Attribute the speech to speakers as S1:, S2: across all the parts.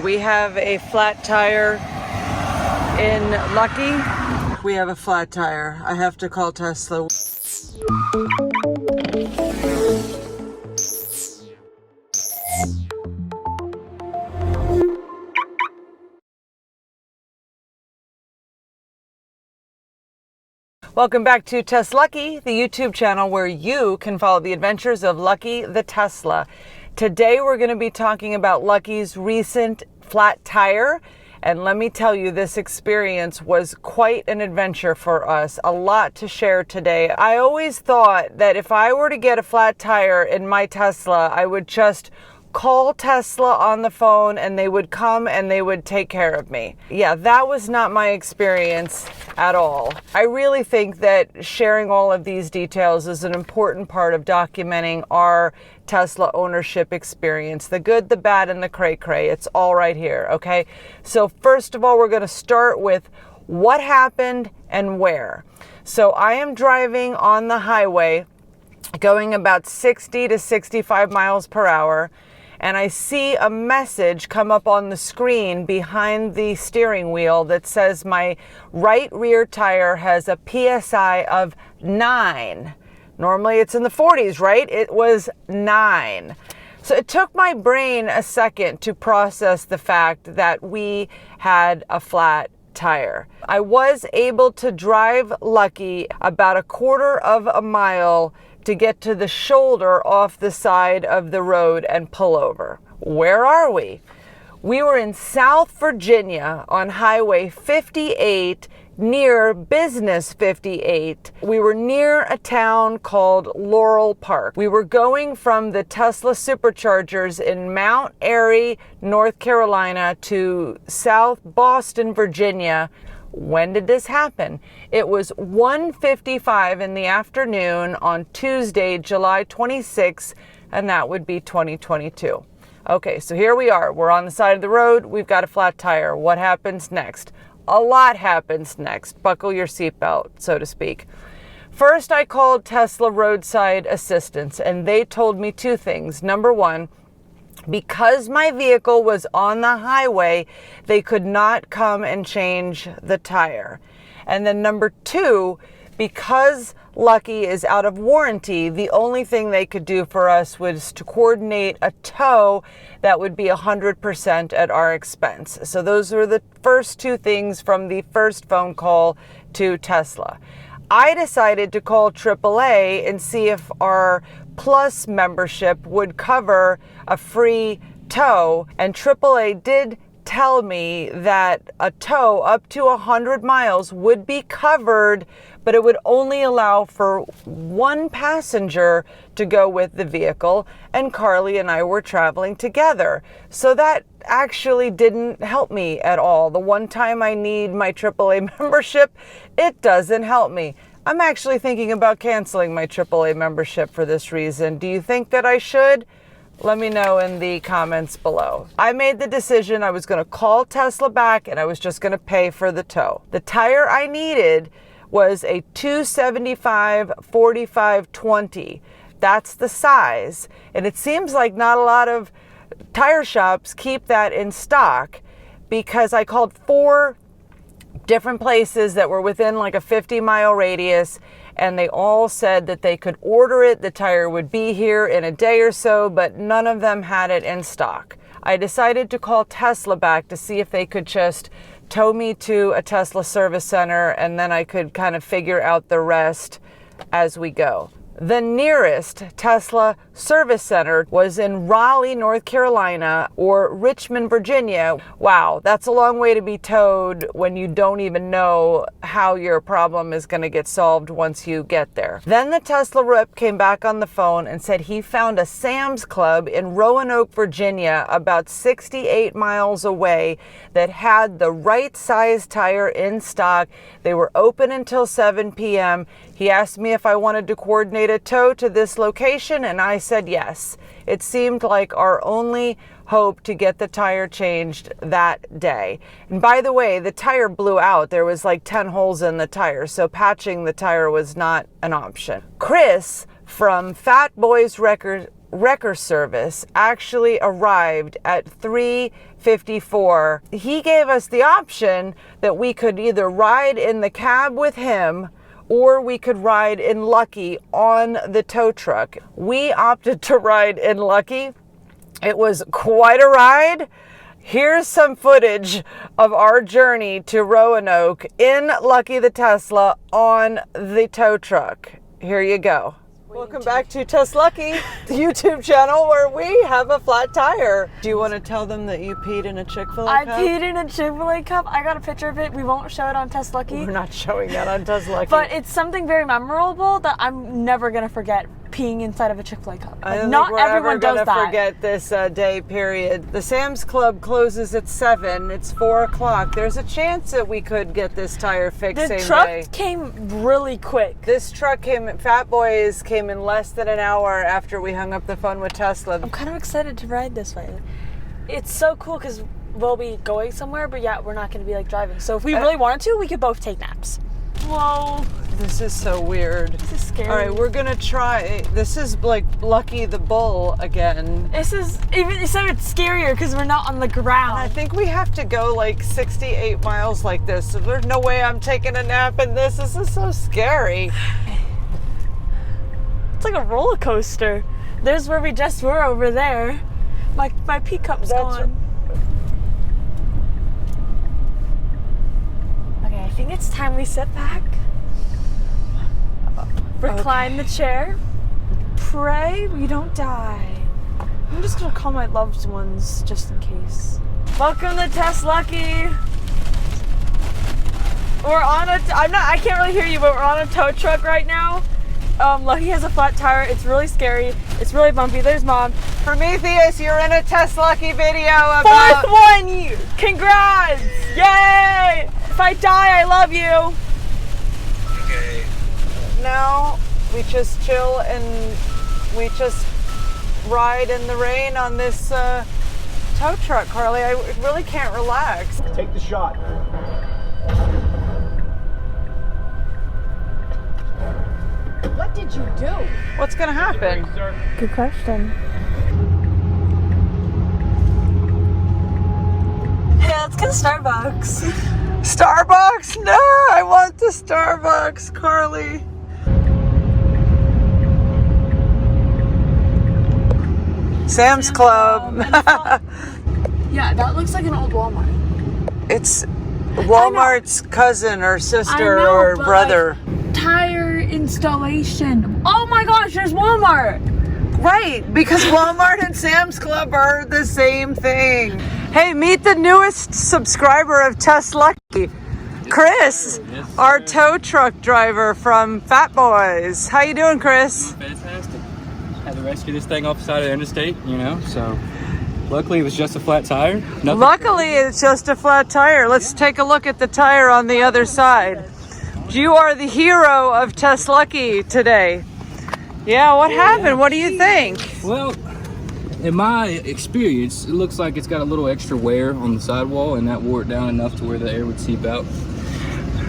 S1: We have a flat tire in Lucky. We have a flat tire. I have to call Tesla. Welcome back to TesLUCKY, the YouTube channel where you can follow the adventures of Lucky the Tesla. Today we're going to be talking about Lucky's recent flat tire. And let me tell you, this experience was quite an adventure for us. A lot to share today. I always thought that if I were to get a flat tire in my Tesla, I would just call Tesla on the phone and they would come and they would take care of me. Yeah, that was not my experience at all. I really think that sharing all of these details is an important part of documenting our Tesla ownership experience. The good, the bad, and the cray-cray. It's all right here, okay? So first of all, we're going to start with what happened and where. So I am driving on the highway going about 60 to 65 miles per hour. And I see a message come up on the screen behind the steering wheel that says my right rear tire has a PSI of 9. Normally it's in the 40s, right? It was 9. So it took my brain a second to process the fact that we had a flat tire. I was able to drive Lucky about a quarter of a mile to get to the shoulder off the side of the road and pull over. Where are we? We were in South Virginia on Highway 58 near Business 58. We were near a town called Laurel Park. We were going from the Tesla superchargers in Mount Airy, North Carolina to South Boston, Virginia. When did this happen? It was 1:55 in the afternoon on Tuesday, July 26th, and that would be 2022. Okay, so here we are. We're on the side of the road. We've got a flat tire. What happens next? A lot happens next. Buckle your seatbelt, so to speak. First, I called Tesla Roadside Assistance, and they told me two things. Number one, because my vehicle was on the highway, they could not come and change the tire. And then number two, because Lucky is out of warranty, the only thing they could do for us was to coordinate a tow that would be 100% at our expense. So those were the first two things from the first phone call to Tesla. I decided to call AAA and see if our Plus membership would cover a free tow, and AAA did tell me that a tow up to 100 miles would be covered, but it would only allow for one passenger to go with the vehicle, and Carly and I were traveling together. So that actually didn't help me at all. The one time I need my AAA membership, it doesn't help me. I'm actually thinking about canceling my AAA membership for this reason. Do you think that I should? Let me know in the comments below. I made the decision I was going to call Tesla back and I was just going to pay for the tow. The tire I needed was a 275/45/20. That's the size. And it seems like not a lot of tire shops keep that in stock, because I called 4 different places that were within like a 50-mile radius, and they all said that they could order it. The tire would be here in a day or so, but none of them had it in stock. I decided to call Tesla back to see if they could just tow me to a Tesla service center, and then I could kind of figure out the rest as we go. The nearest Tesla service center was in Raleigh, North Carolina, or Richmond, Virginia. Wow, that's a long way to be towed when you don't even know how your problem is going to get solved once you get there. Then the Tesla rep came back on the phone and said he found a Sam's Club in Roanoke, Virginia, about 68 miles away, that had the right size tire in stock. They were open until 7 p.m. He asked me if I wanted to coordinate a tow to this location, and I said yes. It seemed like our only hope to get the tire changed that day. And by the way, the tire blew out. There was like 10 holes in the tire, so patching the tire was not an option. Chris from Fat Boys Wrecker Service actually arrived at 3 54. He gave us the option that we could either ride in the cab with him or we could ride in Lucky on the tow truck. We opted to ride in Lucky. It was quite a ride. Here's some footage of our journey to Roanoke in Lucky the Tesla on the tow truck. Here you go. Welcome back to TesLUCKY, the YouTube channel where we have a flat tire. Do you want to tell them that you peed in a Chick-fil-A cup?
S2: I peed in a Chick-fil-A cup. I got a picture of it. We won't show it on TesLUCKY.
S1: We're not showing that on TesLUCKY.
S2: But it's something very memorable that I'm never going to forget, peeing inside of a Chick-fil-A cup.
S1: I don't
S2: not
S1: think we're
S2: everyone
S1: ever
S2: does
S1: gonna
S2: that.
S1: forget this day period. The Sam's Club closes at 7. It's 4 o'clock. There's a chance that we could get this tire fixed same
S2: The truck
S1: day.
S2: came really quick.
S1: This truck came, Fat Boys came in less than an hour after we hung up the phone with Tesla.
S2: I'm kind of excited to ride this way. It's so cool because we'll be going somewhere, but yeah, we're not going to be like driving. So if we really wanted to, we could both take naps. Whoa.
S1: This is so weird.
S2: This is scary.
S1: All right, we're gonna try. This is like Lucky the Bull again.
S2: This is even so it's scarier because we're not on the ground.
S1: I think we have to go like 68 miles like this. So there's no way I'm taking a nap in this. This is so scary.
S2: It's like a roller coaster. There's where we just were over there. My pee cup's gone. Okay, I think it's time we sit back. Recline the chair. Pray we don't die. I'm just gonna call my loved ones just in case. Welcome to TesLUCKY. We're on I can't really hear you, but we're on a tow truck right now. Lucky has a flat tire. It's really scary. It's really bumpy. There's Mom.
S1: Prometheus, you're in a TesLUCKY video about...
S2: Fourth one! Congrats! Yay! If I die, I love you.
S3: Okay.
S1: Now we just chill and we just ride in the rain on this tow truck, Carly. I really can't relax.
S3: Take the shot.
S4: What did you do?
S1: What's gonna happen?
S2: Good question. Yeah, let's get Starbucks.
S1: Starbucks? No, I want the Starbucks, Carly. Sam's Club.
S2: Yeah, that looks like an old Walmart.
S1: It's Walmart's cousin or sister
S2: I know,
S1: or
S2: but
S1: brother.
S2: Tire installation. Oh my gosh, there's Walmart.
S1: Right, because Walmart and Sam's Club are the same thing. Hey, meet the newest subscriber of TesLUCKY, Chris, our tow truck driver from Fat Boys. How you doing, Chris?
S5: Fantastic. Had to rescue this thing off the side of the interstate, you know, so luckily it was just a flat tire. Nothing
S1: Luckily, it's just a flat tire. Let's take a look at the tire on the other side. You are the hero of TesLUCKY today. Yeah, what happened? What do you think?
S5: Well, in my experience, it looks like it's got a little extra wear on the sidewall, and that wore it down enough to where the air would seep out.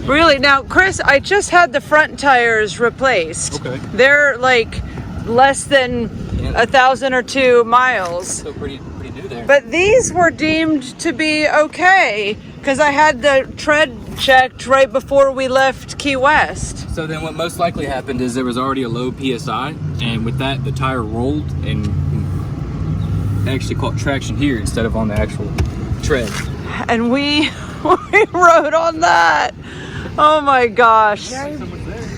S1: Really? Now, Chris, I just had the front tires replaced.
S5: Okay.
S1: They're like less than 1,000 or 2 miles.
S5: So pretty new there.
S1: But these were deemed to be okay because I had the tread checked right before we left Key West.
S5: So then what most likely happened is there was already a low PSI, and with that, the tire rolled and actually caught traction here instead of on the actual tread.
S1: And we rode on that. Oh my gosh.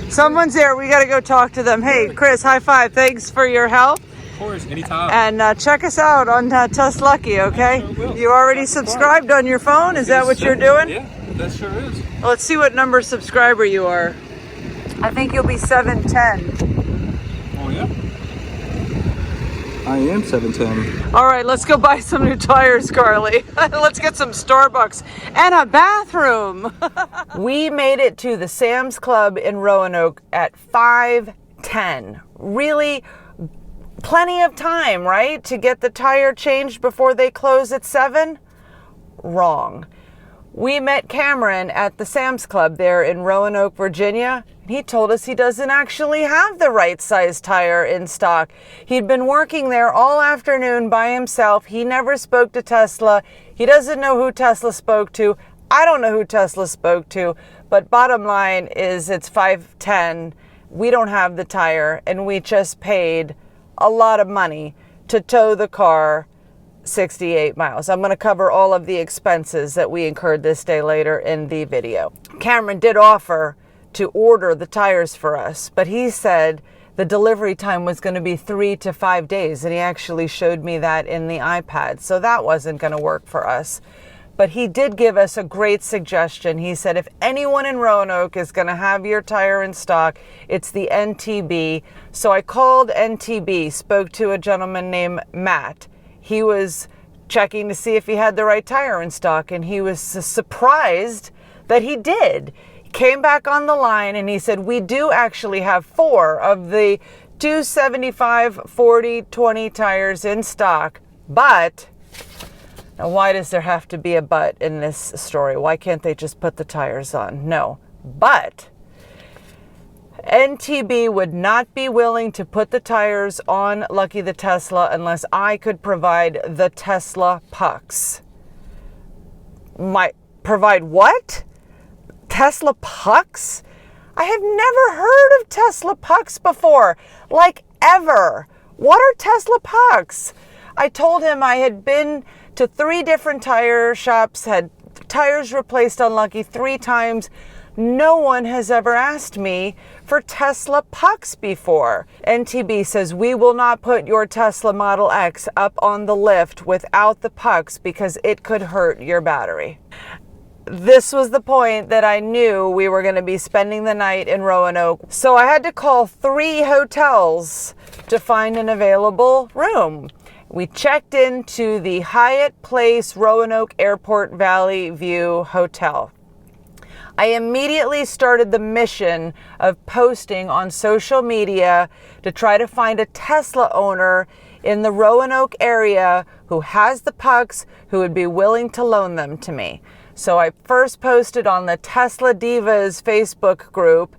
S1: Someone's there. We got to go talk to them. Hey, Chris, high five. Thanks for your help.
S5: Of course, anytime.
S1: And check us out on TesLUCKY, okay? You already subscribed on your phone? Is that what you're doing?
S5: Yeah, that sure is.
S1: Well, let's see what number subscriber you are. I think you'll be 710.
S5: Oh yeah? I am 710.
S1: All right, let's go buy some new tires, Carly. Let's get some Starbucks and a bathroom. We made it to the Sam's Club in Roanoke at 5:10. Really plenty of time, right? To get the tire changed before they close at 7? Wrong. We met Cameron at the Sam's Club there in Roanoke, Virginia. He told us he doesn't actually have the right size tire in stock. He'd been working there all afternoon by himself. He never spoke to Tesla. He doesn't know who Tesla spoke to. I don't know who Tesla spoke to, but bottom line is it's 510. We don't have the tire, and we just paid a lot of money to tow the car 68 miles. I'm going to cover all of the expenses that we incurred this day later in the video. Cameron did offer to order the tires for us, but he said the delivery time was going to be 3 to 5 days, and he actually showed me that in the iPad, so that wasn't going to work for us. But he did give us a great suggestion. He said if anyone in Roanoke is going to have your tire in stock, it's the NTB. So I called NTB, spoke to a gentleman named Matt. He was checking to see if he had the right tire in stock, and he was surprised that he did. He came back on the line and he said, we do actually have 4 of the 275 40/20 tires in stock, but now why does there have to be a but in this story? Why can't they just put the tires on? No, but NTB would not be willing to put the tires on Lucky the Tesla unless I could provide the Tesla pucks. Provide what? Tesla pucks? I have never heard of Tesla pucks before, like ever. What are Tesla pucks? I told him I had been to 3 different tire shops, had tires replaced on Lucky 3 times. No one has ever asked me for Tesla pucks before. NTB says we will not put your Tesla Model X up on the lift without the pucks because it could hurt your battery. This was the point that I knew we were going to be spending the night in Roanoke. So I had to call 3 hotels to find an available room. We checked into the Hyatt Place Roanoke Airport Valley View Hotel. I immediately started the mission of posting on social media to try to find a Tesla owner in the Roanoke area who has the pucks, who would be willing to loan them to me. So I first posted on the Tesla Divas Facebook group,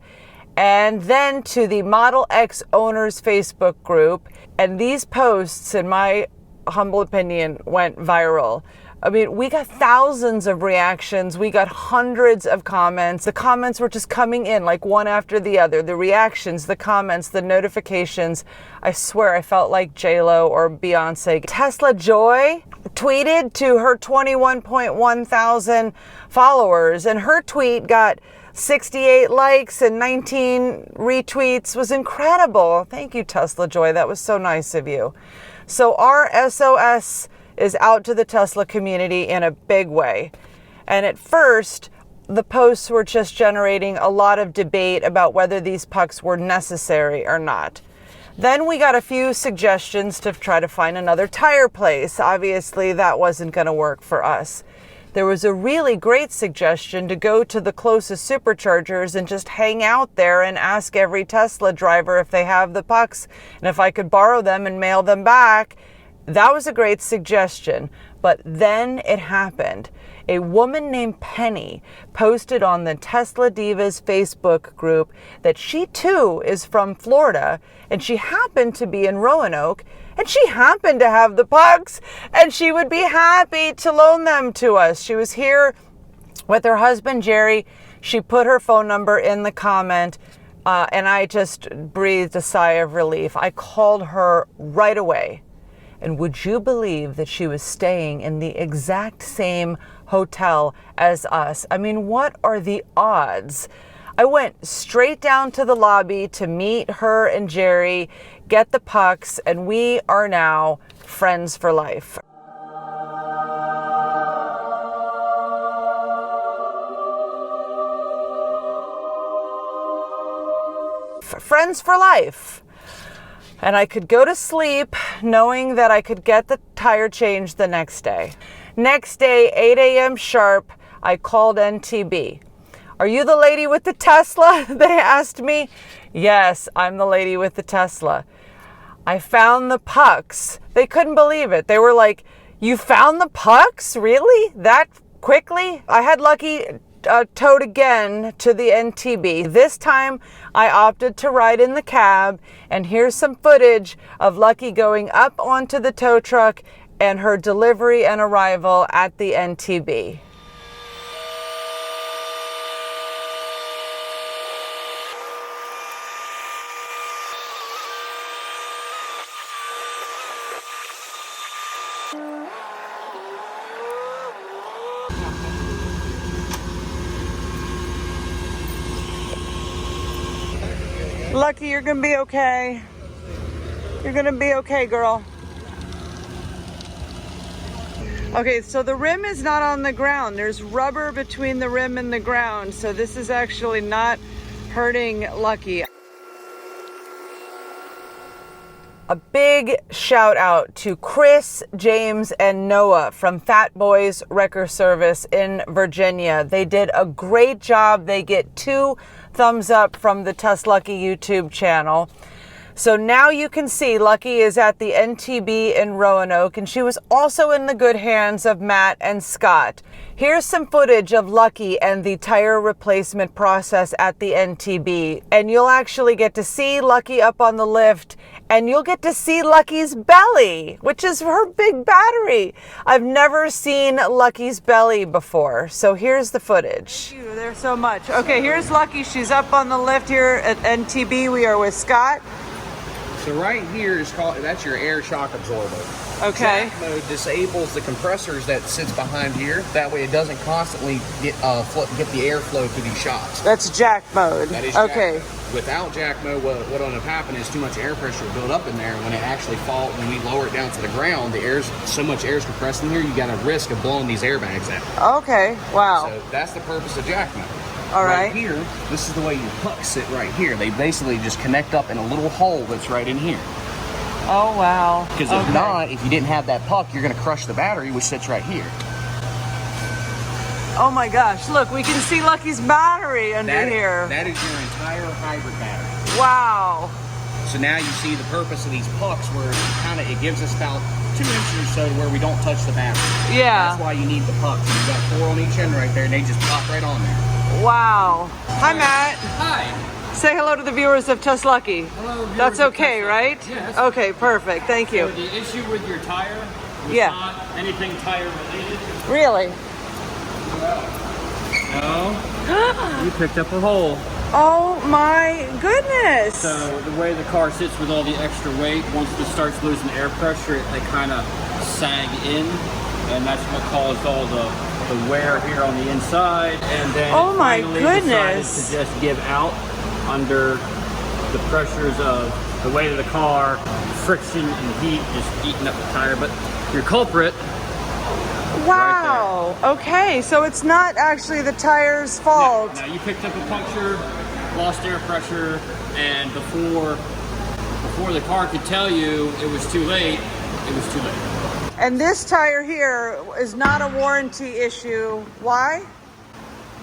S1: and then to the Model X Owners Facebook group. And these posts, in my humble opinion, went viral. I mean, we got thousands of reactions. We got hundreds of comments. The comments were just coming in like one after the other. The reactions, the comments, the notifications. I swear I felt like J-Lo or Beyonce. Tesla Joy tweeted to her 21.1 thousand followers, and her tweet got 68 likes and 19 retweets. Was incredible. Thank you, Tesla Joy. That was so nice of you. So our SOS is out to the Tesla community in a big way. And at first, the posts were just generating a lot of debate about whether these pucks were necessary or not. Then we got a few suggestions to try to find another tire place. Obviously, that wasn't going to work for us. There was a really great suggestion to go to the closest superchargers and just hang out there and ask every Tesla driver if they have the pucks and if I could borrow them and mail them back. That was a great suggestion, but then it happened. A woman named Penny posted on the Tesla Divas Facebook group that she too is from Florida, and she happened to be in Roanoke, and she happened to have the pucks, and she would be happy to loan them to us. She was here with her husband, Jerry. She put her phone number in the comment, and I just breathed a sigh of relief. I called her right away. And would you believe that she was staying in the exact same hotel as us? I mean, what are the odds? I went straight down to the lobby to meet her and Jerry, get the pucks, and we are now friends for life. Friends for life. And I could go to sleep knowing that I could get the tire changed the next day. Next day, 8 a.m. sharp, I called NTB. Are you the lady with the Tesla? They asked me. Yes, I'm the lady with the Tesla. I found the pucks. They couldn't believe it. They were like, you found the pucks? Really? That quickly, I had Lucky towed again to the NTB. This time I opted to ride in the cab, and here's some footage of Lucky going up onto the tow truck and her delivery and arrival at the NTB. Lucky, you're gonna be okay. You're gonna be okay, girl. Okay, so the rim is not on the ground. There's rubber between the rim and the ground, so this is actually not hurting Lucky. A big shout out to Chris, James, and Noah from Fat Boys Wrecker Service in Virginia. They did a great job. They get 2 thumbs up from the TesLUCKY YouTube channel. So now you can see Lucky is at the NTB in Roanoke, and she was also in the good hands of Matt and Scott. Here's some footage of Lucky and the tire replacement process at the NTB. And you'll actually get to see Lucky up on the lift, and you'll get to see Lucky's belly, which is her big battery. I've never seen Lucky's belly before. So here's the footage. Thank you there so much. Okay, here's Lucky. She's up on the lift here at NTB. We are with Scott.
S6: So right here is called, that's your air shock absorber.
S1: Okay.
S6: Jack mode disables the compressors that sits behind here. That way it doesn't constantly get the airflow through these shocks.
S1: That's jack mode.
S6: That is
S1: okay.
S6: Jack mode. Without jack mode, what will end up happening is too much air pressure will build up in there. When it actually falls, when we lower it down to the ground, so much air is compressed in here, you got a risk of blowing these airbags out.
S1: Okay. Wow.
S6: So that's the purpose of jack mode.
S1: All right.
S6: Here, this is the way your pucks sit right here. They basically just connect up in a little hole that's right in here.
S1: Oh, wow.
S6: Because if not, if you didn't have that puck, you're going to crush the battery, which sits right here.
S1: Oh my gosh, look, we can see Lucky's battery under here.
S6: That is your entire hybrid battery.
S1: Wow.
S6: So now you see the purpose of these pucks, where it gives us about 2 inches or so to where we don't touch the battery.
S1: Yeah.
S6: That's why you need the pucks. You've got 4 on each end right there, and they just pop right on there.
S1: Wow. Hi, Matt.
S5: Hi.
S1: Say hello to the viewers of TesLUCKY.
S5: Hello, viewers.
S1: That's okay,
S5: of
S1: right?
S5: Yes.
S1: Okay, perfect. Thank you.
S5: So the issue with your tire was not anything tire related.
S1: Really?
S5: No. You picked up a hole.
S1: Oh my goodness.
S5: So the way the car sits with all the extra weight, once it starts losing air pressure, they kind of sag in, and that's what caused all the wear here on the inside. And then
S1: oh my
S5: finally
S1: goodness.
S5: decided to just give out under the pressures of the weight of the car, friction and heat just eating up the tire. But your culprit.
S1: Wow.
S5: Right
S1: okay, so it's not actually the tire's fault.
S5: Now you picked up a puncture, lost air pressure, and before the car could tell you it was too late, it was too late.
S1: And this tire here is not a warranty issue. Why?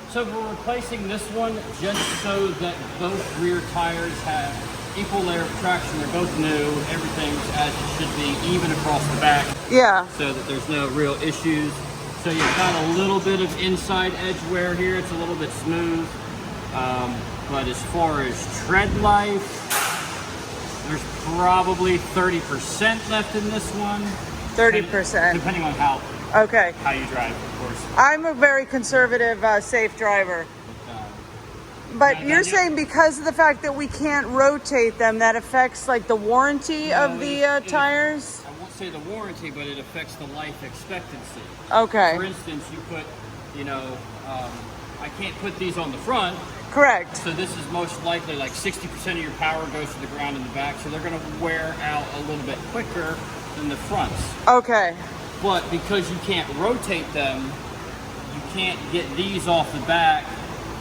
S5: So we're replacing this one just so that both rear tires have equal layer of traction. They're both new. Everything's as it should be, even across the back.
S1: Yeah.
S5: So that there's no real issues. So you've got a little bit of inside edge wear here. It's a little bit smooth. But as far as tread life, there's probably 30% left in this one.
S1: 30%.
S5: Depending on how you drive, of course.
S1: I'm a very conservative, safe driver. But you're saying because of the fact that we can't rotate them, that affects like the warranty of the tires?
S5: I won't say the warranty, but it affects the life expectancy.
S1: Okay.
S5: For instance, you put, I can't put these on the front.
S1: Correct.
S5: So this is most likely like 60% of your power goes to the ground in the back, so they're going to wear out a little bit quicker than the fronts.
S1: Okay.
S5: But because you can't rotate them, you can't get these off the back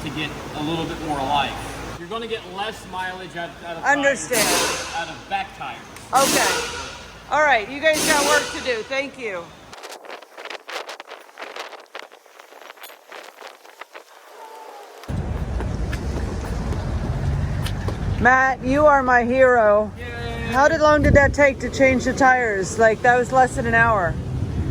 S5: to get a little bit more life. You're going to get less mileage out of
S1: Understand.
S5: tires, out of back tires.
S1: Okay. All right, you guys got work to do. Thank you. Matt, you are my hero.
S5: Yay.
S1: How long did that take to change the tires? Like, that was less than an hour.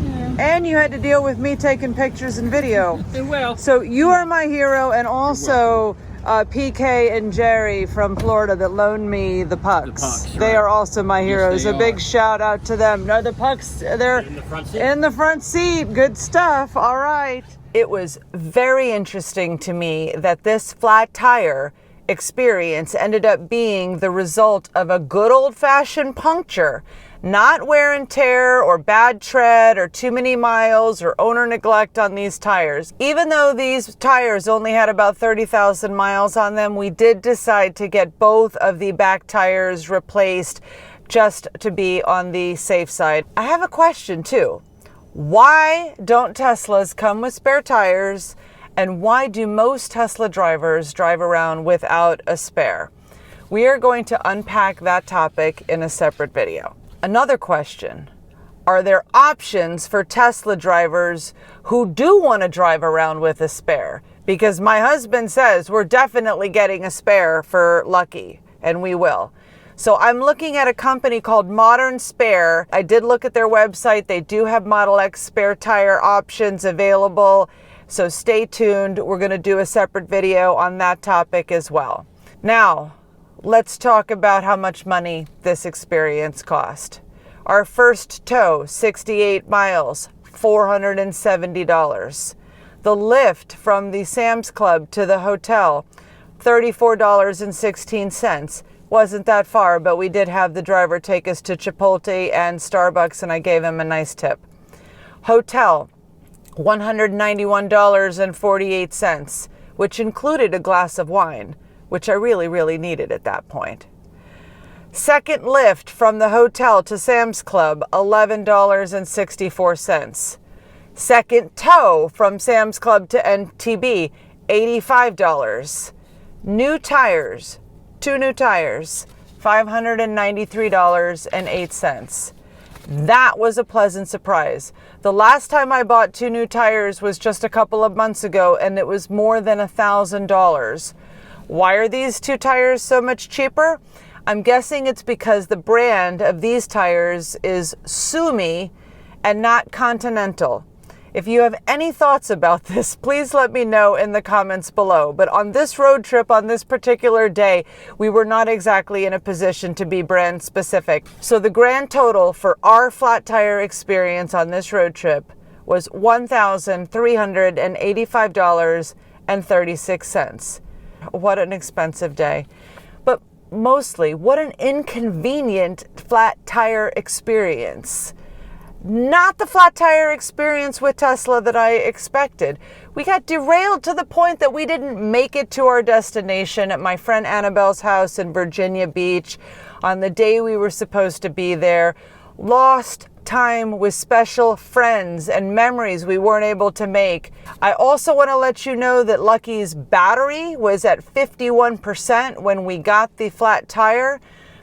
S5: Yeah,
S1: And you had to deal with me taking pictures and video.
S5: Well,
S1: So you are my hero, and also PK and Jerry from Florida that loaned me the pucks. They
S5: right.
S1: are also my heroes.
S5: they
S1: A big
S5: are.
S1: shout out to them. No, the pucks, they're
S5: in the front seat.
S1: in the front seat. Good stuff. All right. It was very interesting to me that this flat tire experience ended up being the result of a good old-fashioned puncture. Not wear and tear or bad tread or too many miles or owner neglect on these tires. Even though these tires only had about 30,000 miles on them, we did decide to get both of the back tires replaced just to be on the safe side. I have a question too. Why don't Teslas come with spare tires, and why do most Tesla drivers drive around without a spare? We are going to unpack that topic in a separate video. Another question, are there options for Tesla drivers who do want to drive around with a spare? Because my husband says we're definitely getting a spare for Lucky, and we will. So I'm looking at a company called Modern Spare. I did look at their website. They do have Model X spare tire options available. So stay tuned. We're going to do a separate video on that topic as well. Now, let's talk about how much money this experience cost. Our first tow, 68 miles, $470. The lift from the Sam's Club to the hotel, $34.16. Wasn't that far, but we did have the driver take us to Chipotle and Starbucks, and I gave him a nice tip. Hotel, $191.48, which included a glass of wine, which I really needed at that point. Second lift from the hotel to Sam's Club, $11.64. Second tow from Sam's Club to NTB, $85. New tires, 2 new tires, $593.08. That was a pleasant surprise. The last time I bought 2 new tires was just a couple of months ago, and it was more than $1,000. Why are these 2 tires so much cheaper? I'm guessing it's because the brand of these tires is Sumi and not Continental. If you have any thoughts about this, please let me know in the comments below. But on this road trip, on this particular day, we were not exactly in a position to be brand specific. So the grand total for our flat tire experience on this road trip was $1,385.36. What an expensive day. But mostly, what an inconvenient flat tire experience. Not the flat tire experience with Tesla that I expected. We got derailed to the point that we didn't make it to our destination at my friend Annabelle's house in Virginia Beach on the day we were supposed to be there. Lost time with special friends and memories we weren't able to make. I also want to let you know that Lucky's battery was at 51% when we got the flat tire.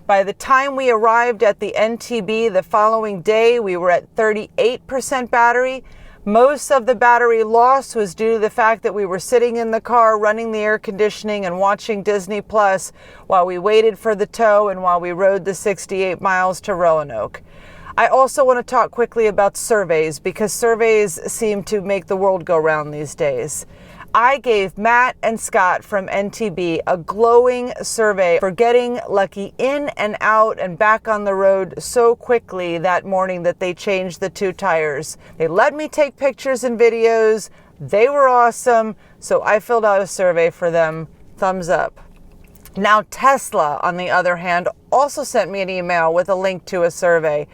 S1: By the time we arrived at the NTB the following day, we were at 38% battery. Most of the battery loss was due to the fact that we were sitting in the car running the air conditioning and watching Disney Plus while we waited for the tow and while we rode the 68 miles to Roanoke. I also want to talk quickly about surveys, because surveys seem to make the world go round these days. I gave Matt and Scott from NTB a glowing survey for getting Lucky in and out and back on the road so quickly that morning that they changed the 2 tires. They let me take pictures and videos. They were awesome. So I filled out a survey for them. Thumbs up. Now Tesla, on the other hand, also sent me an email with a link to a survey.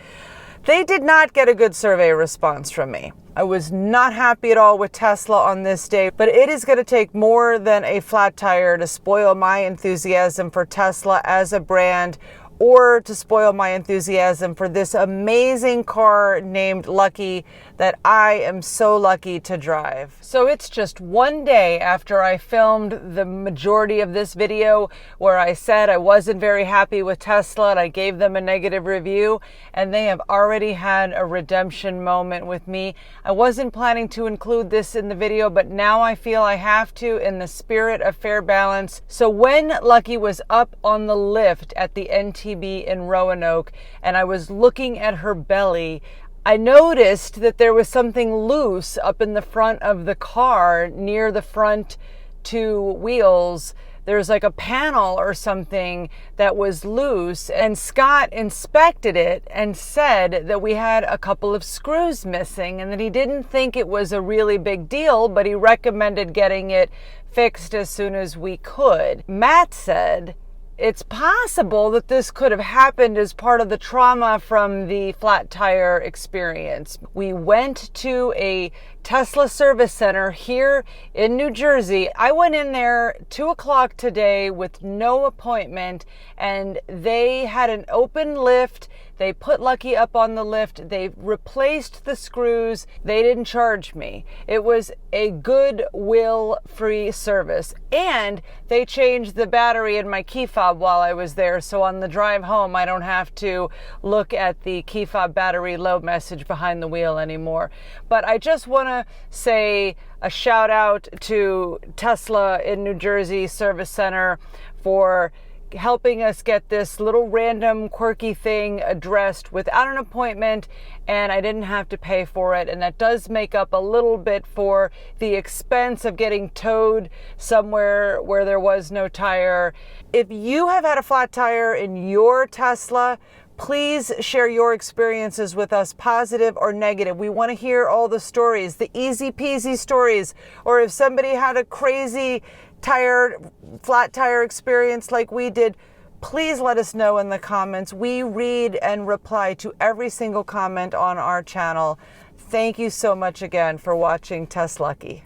S1: They did not get a good survey response from me. I was not happy at all with Tesla on this day, but it is going to take more than a flat tire to spoil my enthusiasm for Tesla as a brand, or to spoil my enthusiasm for this amazing car named Lucky that I am so lucky to drive. So it's just one day after I filmed the majority of this video where I said I wasn't very happy with Tesla and I gave them a negative review, and they have already had a redemption moment with me. I wasn't planning to include this in the video, but now I feel I have to in the spirit of fair balance. So when Lucky was up on the lift at the NTB in Roanoke and I was looking at her belly, I noticed that there was something loose up in the front of the car near the front two wheels. There's like a panel or something that was loose, and Scott inspected it and said that we had a couple of screws missing and that he didn't think it was a really big deal, but he recommended getting it fixed as soon as we could. Matt said it's possible that this could have happened as part of the trauma from the flat tire experience. We went to a Tesla service center here in New Jersey. I went in there 2 o'clock today with no appointment, and they had an open lift. They put Lucky up on the lift. They replaced the screws. They didn't charge me. It was a goodwill free service. And they changed the battery in my key fob while I was there. So on the drive home, I don't have to look at the key fob battery low message behind the wheel anymore. But I just want to say a shout out to Tesla in New Jersey Service Center for helping us get this little random quirky thing addressed without an appointment, and I didn't have to pay for it, and that does make up a little bit for the expense of getting towed somewhere where there was no tire. If you have had a flat tire in your Tesla, please share your experiences with us, positive or negative. We want to hear all the stories, the easy peasy stories, or if somebody had a crazy flat tire experience like we did, please let us know in the comments. We read and reply to every single comment on our channel. Thank you so much again for watching TesLUCKY.